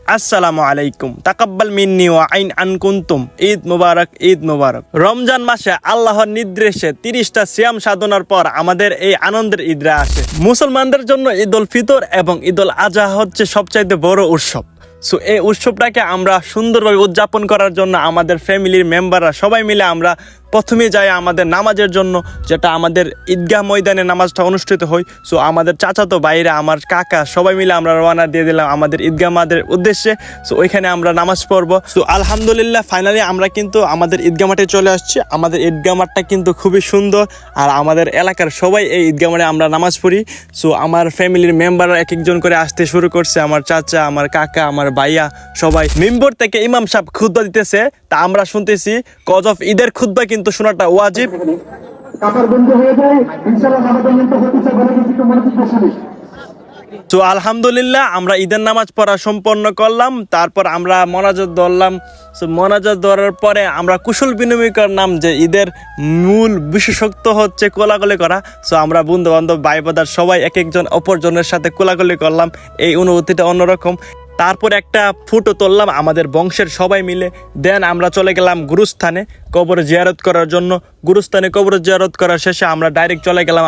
আসসালামু আলাইকুম তাকাব্বাল মিন্নি ওয়া আইন আনকুন্তুম। ঈদ মুবারক, ঈদ মুবারক। রমজান মাসে আল্লাহর নির্দেশে 30টা সিয়াম সাধনার পর আমাদের এই আনন্দের ঈদরা আসে। মুসলমানদের জন্য ঈদ উল ফিতর এবং ঈদ উল আজহা হচ্ছে সবচাইতে বড় উৎসব। সো এই উৎসবটাকে আমরা সুন্দরভাবে উদযাপন করার জন্য আমাদের ফ্যামিলির মেম্বাররা সবাই মিলে আমরা প্রথমে যাই আমাদের নামাজের জন্য, যেটা আমাদের ঈদগাহ ময়দানে নামাজটা অনুষ্ঠিত হয়। সো আমাদের চাচাতো ভাইরা, আমার কাকা, সবাই মিলে আমরা রওনা দিয়ে দিলাম আমাদের ঈদগাহ মাঠের উদ্দেশ্যে। সো ওইখানে আমরা নামাজ পড়বো। সো আলহামদুলিল্লাহ ফাইনালি আমরা কিন্তু আমাদের ঈদগাহ মাঠে চলে আসছি। আমাদের ঈদগাহ মাঠটা কিন্তু খুবই সুন্দর, আর আমাদের এলাকার সবাই এই ঈদগাহ মাঠে আমরা নামাজ পড়ি। সো আমার ফ্যামিলির মেম্বাররা এক একজন করে আসতে শুরু করছে, আমার চাচা, আমার কাকা, আমার ভাইয়া, সবাই। মেম্বার থেকে ইমাম সাহেব খুতবা দিতেছে, তা আমরা শুনতেছি। কজ অফ ঈদের খুতবা কিন্তু শোনাটা ওয়াজিব। তো আলহামদুলিল্লাহ আমরা ঈদের নামাজ পড়া সম্পন্ন করলাম। তারপর আমরা মোনাজাত ধরলাম। সো মোনাজাত ধরার পরে আমরা কুশল বিনিময় করলাম যে ঈদের মূল বিশেষত্ব হচ্ছে কোলাকুলি করা। সো আমরা বন্ধু বান্ধব, ভাই বাদার সবাই এক একজন অপরজনের সাথে কোলাকুলি করলাম। এই অনুভূতিটা অন্যরকম। তারপর একটা ফটো তুললাম আমাদের বংশের সবাই মিলে। দেন আমরা চলে গেলাম গুরুস্থানে কবর জিয়ারত করার জন্য। গুরুস্থানে কবর জিয়ারত করার শেষে আমরা ডাইরেক্ট চলে গেলাম